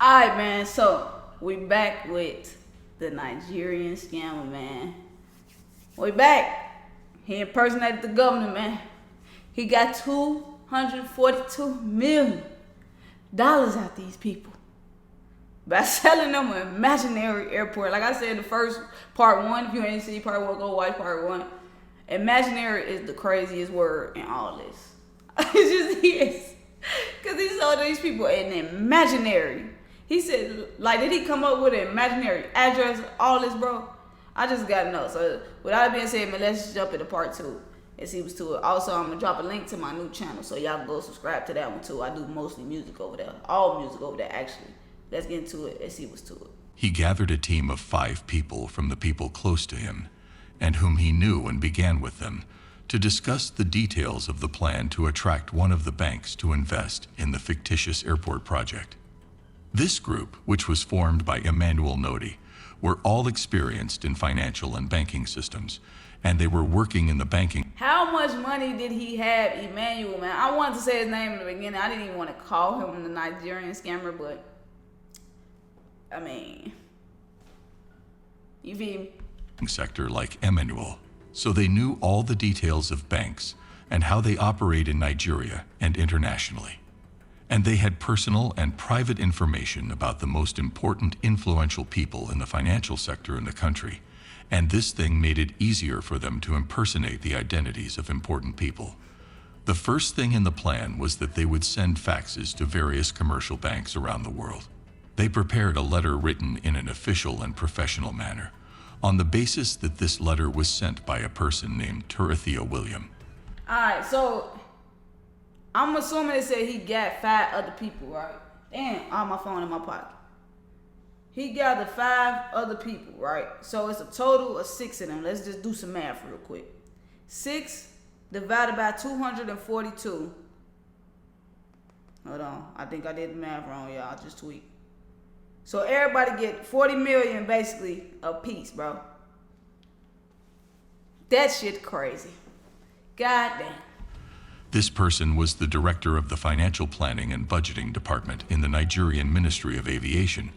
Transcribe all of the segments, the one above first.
Alright, man, so we back with the Nigerian scammer, man. We back. He impersonated the governor, man. He got $242 million out these people by selling them an imaginary airport. Like I said in the first part one, if you ain't seen part one, go watch part one. Imaginary is the craziest word in all this. It just is. Because he sold these people an imaginary. He said, like, did he come up with an imaginary address, all this, bro? I just gotta know. So, with that being said, man, let's jump into part two and see what's to it. Also, I'm gonna drop a link to my new channel, so y'all can go subscribe to that one too. I do mostly music over there. All music over there, actually. Let's get into it and see what's to it. He gathered a team of 5 people from the people close to him, and whom he knew, and began with them to discuss the details of the plan to attract one of the banks to invest in the fictitious airport project. This group, which was formed by Emmanuel Nodi, were all experienced in financial and banking systems, and they were working in the banking. How much money did he have, Emmanuel, man? I wanted to say his name in the beginning. I didn't even want to call him the Nigerian scammer, but I mean, you feel me? Sector like Emmanuel, so they knew all the details of banks and how they operate in Nigeria and internationally. And they had personal and private information about the most important influential people in the financial sector in the country, and this thing made it easier for them to impersonate the identities of important people. The first thing in the plan was that they would send faxes to various commercial banks around the world. They prepared a letter written in an official and professional manner, on the basis that this letter was sent by a person named Terethia William. Alright, so I'm assuming it said he got 5 other people, right? Damn, all my phone in my pocket. He gathered 5 other people, right? So it's a total of 6 of them. Let's just do some math real quick. 6 divided by 242. Hold on, I think I did the math wrong, y'all. Just tweak. So everybody get 40 million basically a piece, bro. That shit crazy. God damn. This person was the director of the Financial Planning and Budgeting Department in the Nigerian Ministry of Aviation,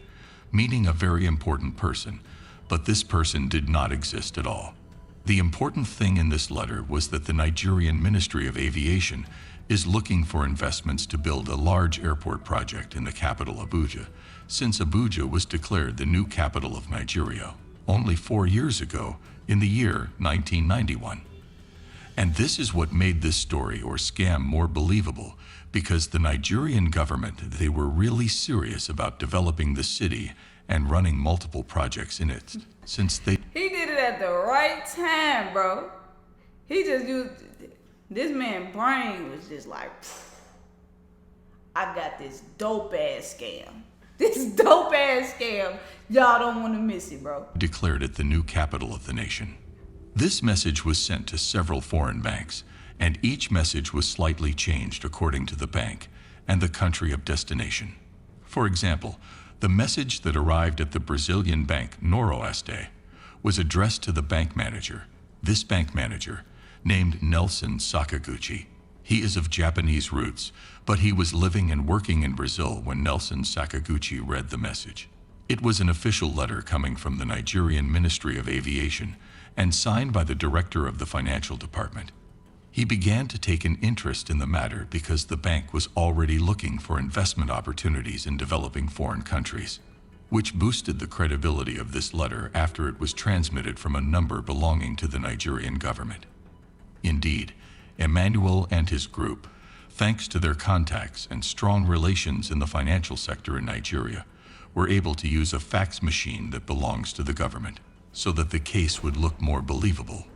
meaning a very important person, but this person did not exist at all. The important thing in this letter was that the Nigerian Ministry of Aviation is looking for investments to build a large airport project in the capital Abuja, since Abuja was declared the new capital of Nigeria only 4 years ago in the year 1991. And this is what made this story or scam more believable, because the Nigerian government, they were really serious about developing the city and running multiple projects in it, since they... He did it at the right time, bro. He just used... This man's brain was just like, I got this dope ass scam. This dope ass scam. Y'all don't want to miss it, bro. Declared it the new capital of the nation. This message was sent to several foreign banks, and each message was slightly changed according to the bank and the country of destination. For example, the message that arrived at the Brazilian bank Noroeste was addressed to the bank manager. This bank manager, named Nelson Sakaguchi. He is of Japanese roots, but he was living and working in Brazil when Nelson Sakaguchi read the message. It was an official letter coming from the Nigerian Ministry of Aviation and signed by the director of the financial department. He began to take an interest in the matter because the bank was already looking for investment opportunities in developing foreign countries, which boosted the credibility of this letter after it was transmitted from a number belonging to the Nigerian government. Indeed, Emmanuel and his group, thanks to their contacts and strong relations in the financial sector in Nigeria, were able to use a fax machine that belongs to the government, so that the case would look more believable.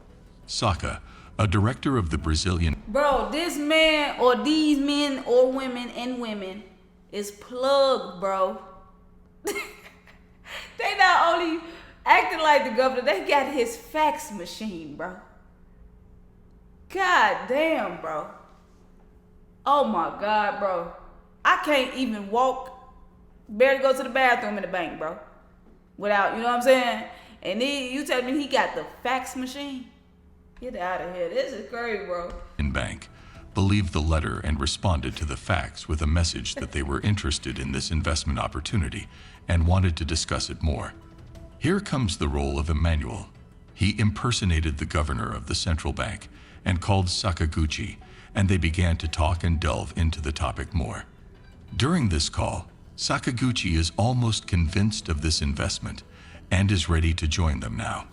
Saka, a director of the Brazilian... Bro, this man or these men or women and women is plugged, bro. They not only acting like the governor, they got his fax machine, bro. God damn, bro. Oh my God, bro. I can't even walk, barely go to the bathroom in the bank, bro. Without, you know what I'm saying? And you tell me he got the fax machine? Get out of here. This is crazy, bro. In bank, believed the letter and responded to the fax with a message that they were interested in this investment opportunity and wanted to discuss it more. Here comes the role of Emmanuel. He impersonated the governor of the central bank and called Sakaguchi, and they began to talk and delve into the topic more. During this call, Sakaguchi is almost convinced of this investment and is ready to join them now.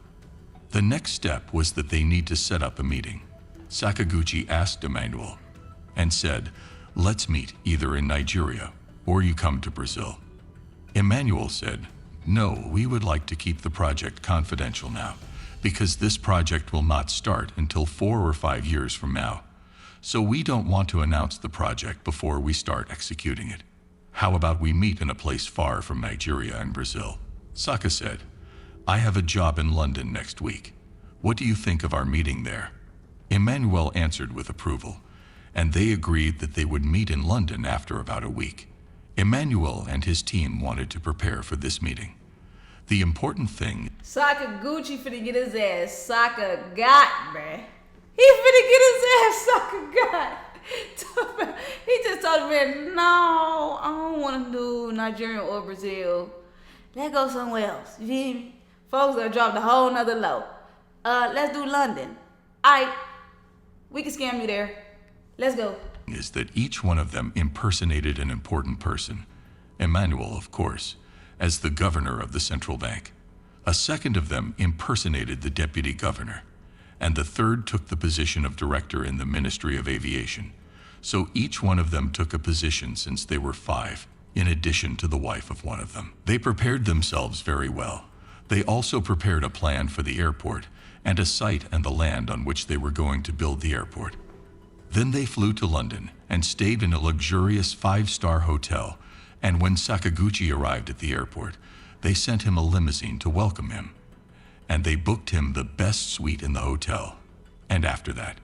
The next step was that they need to set up a meeting. Sakaguchi asked Emmanuel and said, "Let's meet either in Nigeria or you come to Brazil." Emmanuel said, "No, we would like to keep the project confidential now, because this project will not start until 4 or 5 years from now. So we don't want to announce the project before we start executing it. How about we meet in a place far from Nigeria and Brazil?" Saka said, "I have a job in London next week. What do you think of our meeting there?" Emmanuel answered with approval, and they agreed that they would meet in London after about a week. Emmanuel and his team wanted to prepare for this meeting. The important thing, Sakaguchi finna get his ass Saka got, bruh. He finna get his ass Saka got. He just told me, no, I don't want to do Nigeria or Brazil. Let's go somewhere else. You feel me? Folks gonna drop the whole nother low. Let's do London. Aight, we can scam you there. Let's go. is that each one of them impersonated an important person. Emmanuel, of course, as the governor of the central bank. A second of them impersonated the deputy governor, and the third took the position of director in the Ministry of Aviation. So each one of them took a position since they were 5, in addition to the wife of one of them. They prepared themselves very well. They also prepared a plan for the airport and a site and the land on which they were going to build the airport. Then they flew to London and stayed in a luxurious 5-star hotel, and when Sakaguchi arrived at the airport, they sent him a limousine to welcome him. And they booked him the best suite in the hotel. And after that,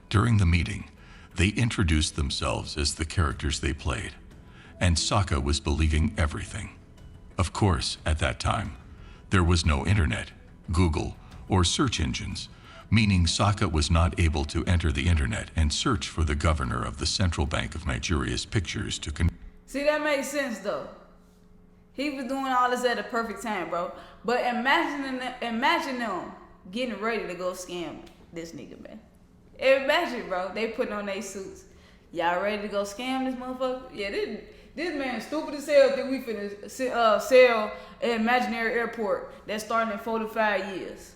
during the meeting, they introduced themselves as the characters they played. And Saka was believing everything. Of course, at that time, there was no internet, Google, or search engines, meaning Saka was not able to enter the internet and search for the governor of the Central Bank of Nigeria's pictures to See, that makes sense though. He was doing all this at the perfect time, bro. But imagine them getting ready to go scam this nigga, man. Imagine, bro, they putting on their suits. Y'all ready to go scam this motherfucker? Yeah, this man stupid as hell think we finna sell an imaginary airport that's starting in 4 to 5 years.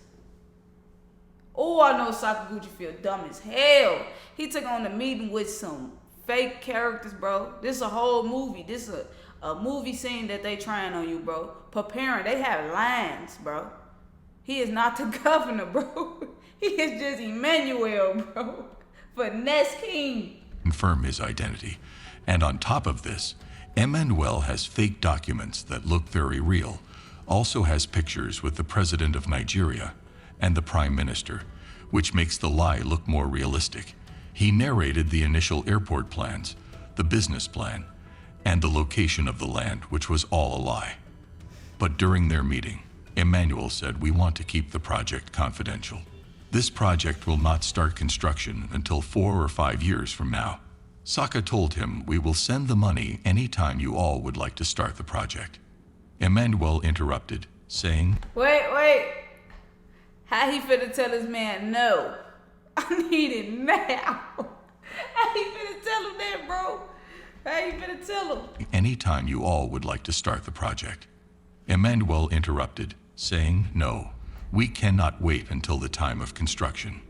Oh, I know Sakaguchi feel dumb as hell. He took on the meeting with some fake characters, bro. This is a whole movie. This is a movie scene that they trying on you, bro. Preparing. They have lines, bro. He is not the governor, bro. He is just Emmanuel, bro. Finesse King. confirm his identity. And on top of this, Emmanuel has fake documents that look very real, also has pictures with the president of Nigeria and the prime minister, which makes the lie look more realistic. He narrated the initial airport plans, the business plan, and the location of the land, which was all a lie. But during their meeting, Emmanuel said, "We want to keep the project confidential. This project will not start construction until 4 or 5 years from now." Saka told him, "We will send the money anytime you all would like to start the project." Emmanuel interrupted, saying, Wait. How he finna tell this man no? I need it now. How he finna tell him that, bro? How he finna tell him? "Anytime you all would like to start the project." Emmanuel interrupted, saying, "No, we cannot wait until the time of construction.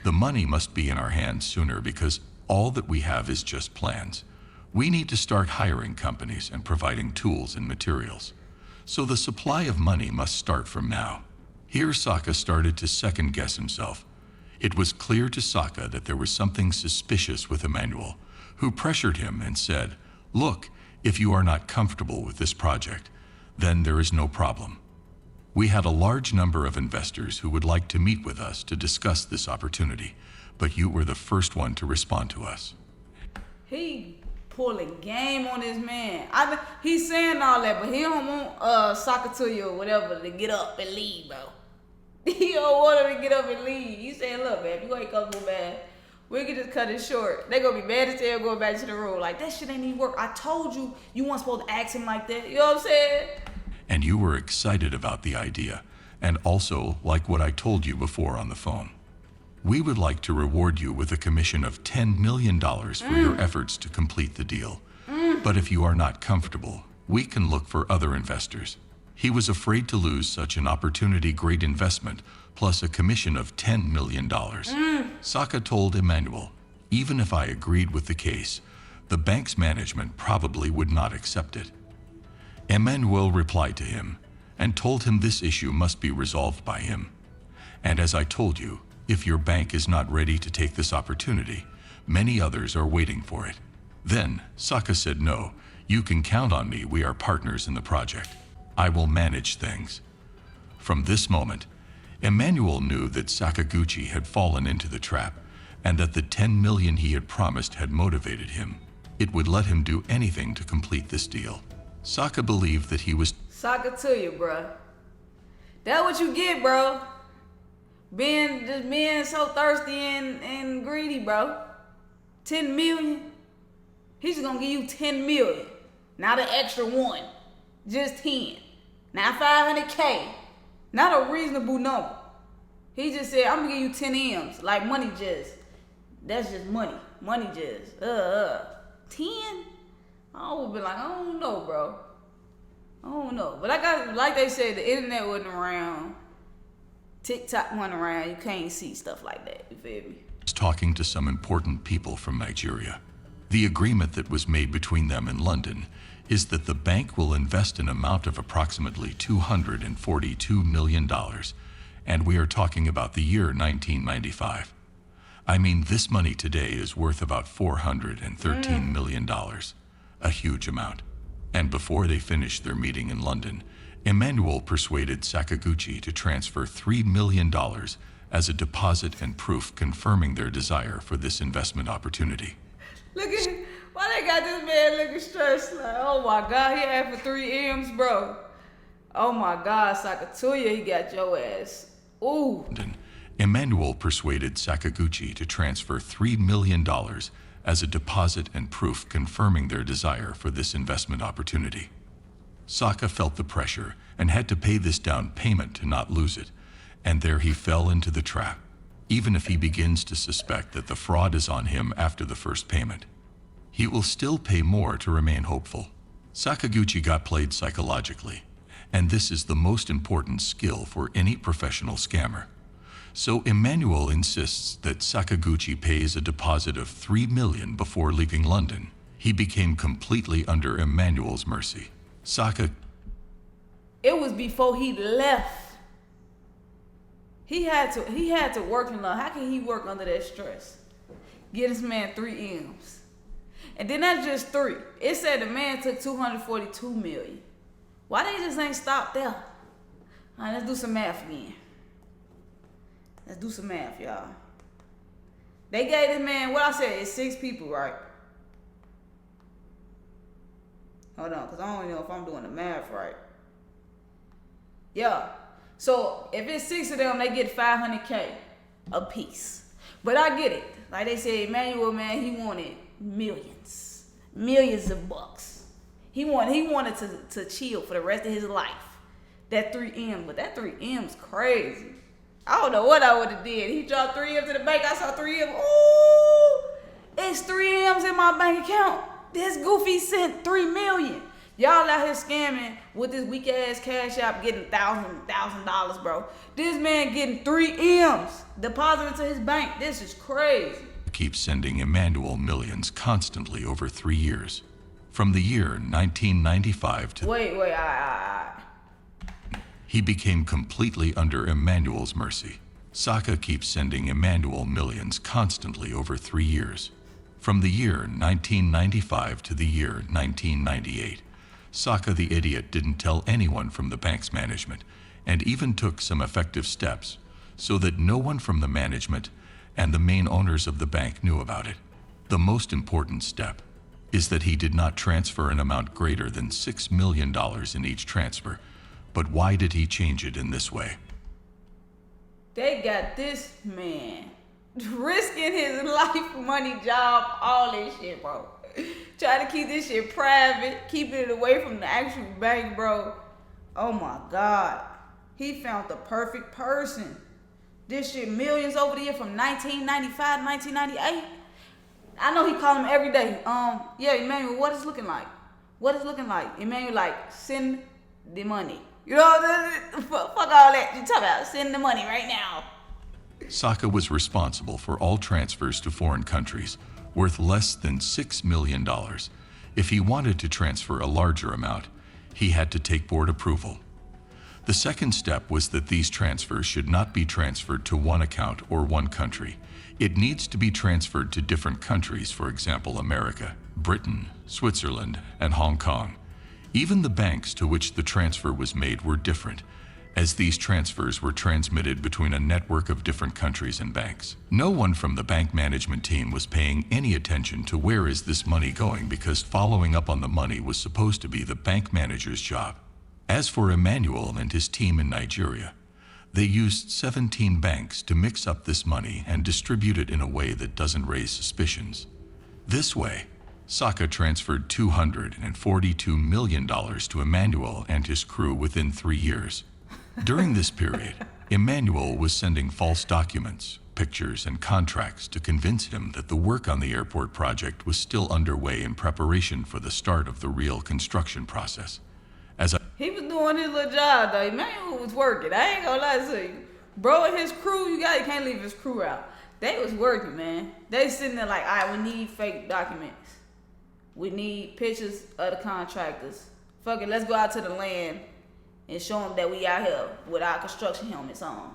The money must be in our hands sooner because all that we have is just plans. We need to start hiring companies and providing tools and materials. So the supply of money must start from now." Here Saka started to second guess himself. It was clear to Saka that there was something suspicious with Emmanuel, who pressured him and said, "Look, if you are not comfortable with this project, then there is no problem. We had a large number of investors who would like to meet with us to discuss this opportunity, but you were the first one to respond to us." He pulling game on this man. He's saying all that, but he don't want Sakatuya or whatever to get up and leave, bro. He don't want him to get up and leave. He saying, "Look, man, if you ain't comfortable, man, We can just cut it short. They gonna be mad as hell going back to the room. Like, that shit ain't even work. I told you you weren't supposed to ask him like that. You know what I'm saying? And you were excited about the idea, and also like what I told you before on the phone. We would like to reward you with a commission of $10 million for your efforts to complete the deal. But if you are not comfortable, we can look for other investors. He was afraid to lose such an opportunity, great investment, plus a commission of $10 million. Saka told Emmanuel, even if I agreed with the case, the bank's management probably would not accept it. Emmanuel replied to him and told him this issue must be resolved by him. And as I told you, if your bank is not ready to take this opportunity, many others are waiting for it. Then Saka said, no, you can count on me, we are partners in the project. I will manage things. From this moment, Emmanuel knew that Sakaguchi had fallen into the trap and that the 10 million he had promised had motivated him. It would let him do anything to complete this deal. Saka believed that he was Saka to you, bro. That's what you get, bro. Being so thirsty and greedy, bro. 10 million. He's just gonna give you 10 million. Not an extra one. Just 10. Not 500K. Not a reasonable number. He just said, I'm gonna give you 10 M's. Like money just. That's just money. Money just. 10? I would be like, I don't know, bro. I don't know. But like they said, the internet wasn't around. TikTok wasn't around. You can't see stuff like that. You feel me? talking to some important people from Nigeria. The agreement that was made between them in London is that the bank will invest an amount of approximately $242 million, and we are talking about the year 1995. I mean, this money today is worth about $413 million, a huge amount. And before they finished their meeting in London, Emmanuel persuaded Sakaguchi to transfer $3 million as a deposit and proof confirming their desire for this investment opportunity. Look at why they got this man looking stressed like, oh my God, he had for 3 M's, bro. Oh my God, Sakatuya, he got your ass. Ooh. Emmanuel persuaded Sakaguchi to transfer $3 million as a deposit and proof confirming their desire for this investment opportunity. Saka felt the pressure and had to pay this down payment to not lose it, and there he fell into the trap, even if he begins to suspect that the fraud is on him after the first payment. He will still pay more to remain hopeful. Sakaguchi got played psychologically, and this is the most important skill for any professional scammer. So Emmanuel insists that Sakaguchi pays a deposit of $3 million before leaving London. He became completely under Emmanuel's mercy. It was before he left. He had to work in London. How can he work under that stress? Get this man 3 M's. And then that's just 3. It said the man took $242 million. Why they just ain't stopped there? All right, let's do some math again. Let's do some math, y'all. They gave this man, what I said, it's 6 people, right? Hold on, because I don't know if I'm doing the math right. Yeah. So if it's 6 of them, they get $500K a piece. But I get it. Like they said, Emmanuel, man, he wanted millions. Millions of bucks. He wanted to chill for the rest of his life. That 3 M, but that 3 M's crazy. I don't know what I would have did. He dropped 3 M's to the bank. I saw 3 M's. Ooh, it's 3 M's in my bank account. This goofy sent $3 million. Y'all out here scamming with this weak ass cash app getting $1,000, bro. This man getting 3 M's deposited to his bank. This is crazy. Keeps sending Emmanuel millions constantly over 3 years. From the year 1995 to... Wait. He became completely under Emmanuel's mercy. Saka keeps sending Emmanuel millions constantly over 3 years. From the year 1995 to the year 1998, Saka the idiot didn't tell anyone from the bank's management, and even took some effective steps so that no one from the management and the main owners of the bank knew about it. The most important step is that he did not transfer an amount greater than $6 million in each transfer. But why did he change it in this way? They got this man risking his life, money, job, all this shit, bro. Try to keep this shit private, keeping it away from the actual bank, bro. Oh my God. He found the perfect person. This shit millions over the year from 1995 to 1998. I know he called him every day. Yeah, Emmanuel, what is looking like? What is looking like? Emmanuel, like, send the money. You know, fuck all that you talk about. Send the money right now. Saka was responsible for all transfers to foreign countries worth less than $6 million. If he wanted to transfer a larger amount, he had to take board approval. The second step was that these transfers should not be transferred to one account or one country. It needs to be transferred to different countries, for example, America, Britain, Switzerland, and Hong Kong. Even the banks to which the transfer was made were different, as these transfers were transmitted between a network of different countries and banks. No one from the bank management team was paying any attention to where is this money going, because following up on the money was supposed to be the bank manager's job. As for Emmanuel and his team in Nigeria, they used 17 banks to mix up this money and distribute it in a way that doesn't raise suspicions. This way, Saka transferred $242 million to Emmanuel and his crew within 3 years. During this period, Emmanuel was sending false documents, pictures, and contracts to convince him that the work on the airport project was still underway in preparation for the start of the real construction process. He was doing his little job, though. Emmanuel was working. I ain't gonna lie to you. Bro and his crew, you can't leave his crew out. They was working, man. They sitting there like, all right, we need fake documents. We need pictures of the contractors. Fuck it, let's go out to the land and show them that we out here with our construction helmets on.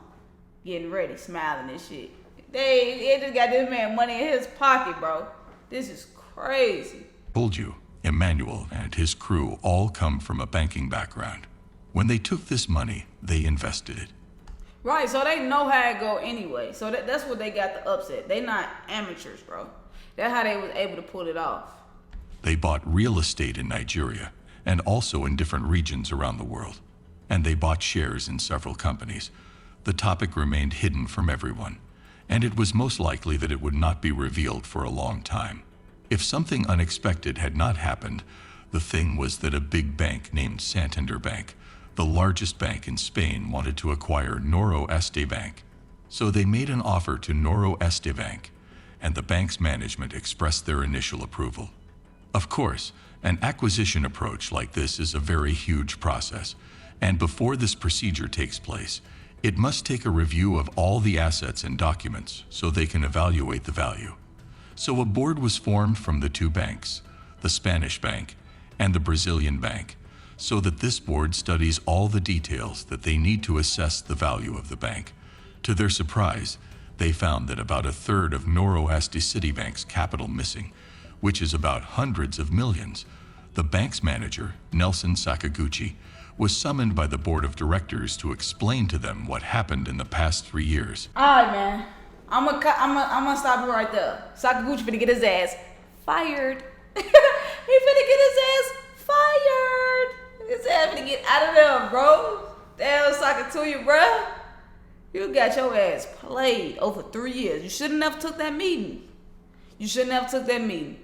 Getting ready, smiling and shit. They just got this man money in his pocket, bro. This is crazy. Told you, Emmanuel and his crew all come from a banking background. When they took this money, they invested it. Right, so they know how it go anyway. So that's what they got the upset. They not amateurs, bro. That's how they was able to pull it off. They bought real estate in Nigeria and also in different regions around the world. And they bought shares in several companies. The topic remained hidden from everyone, and it was most likely that it would not be revealed for a long time. If something unexpected had not happened, the thing was that a big bank named Santander Bank, the largest bank in Spain, wanted to acquire Noroeste Bank. So they made an offer to Noroeste Bank, and the bank's management expressed their initial approval. Of course, an acquisition approach like this is a very huge process, and before this procedure takes place, it must take a review of all the assets and documents so they can evaluate the value. So a board was formed from the two banks, the Spanish bank and the Brazilian bank, so that this board studies all the details that they need to assess the value of the bank. To their surprise, they found that about a third of Noroeste Citibank's capital missing, which is about hundreds of millions. The bank's manager, Nelson Sakaguchi, was summoned by the board of directors to explain to them what happened in the past 3 years. All right, man. I'm gonna stop you right there. Sakaguchi finna get his ass fired. He finna get his ass fired. His ass finna get out of there, bro. Damn, Sakatuya, bro. You got your ass played over 3 years. You shouldn't have took that meeting. You shouldn't have took that meeting.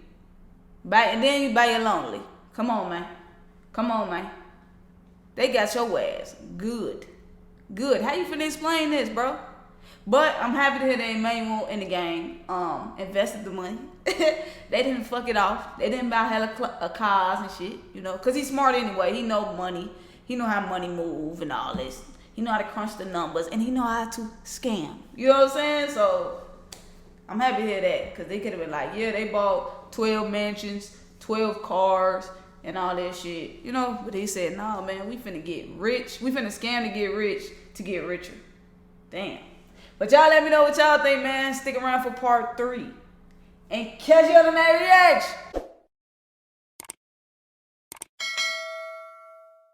And then you buy your lonely. Come on, man. Come on, man. They got your ass. Good. Good. How you finna explain this, bro? But I'm happy to hear that Emmanuel in the game invested the money. They didn't fuck it off. They didn't buy hella cars and shit, you know, because he's smart anyway. He know money. He know how money move and all this. He know how to crunch the numbers, and he know how to scam. You know what I'm saying? So I'm happy to hear that, because they could have been like, yeah, they bought 12 mansions, 12 cars, and all that shit, you know. But he said, nah, man, we finna get rich. We finna scam to get rich to get richer. Damn. But y'all let me know what y'all think, man. Stick around for part 3. And catch you on the next reaction.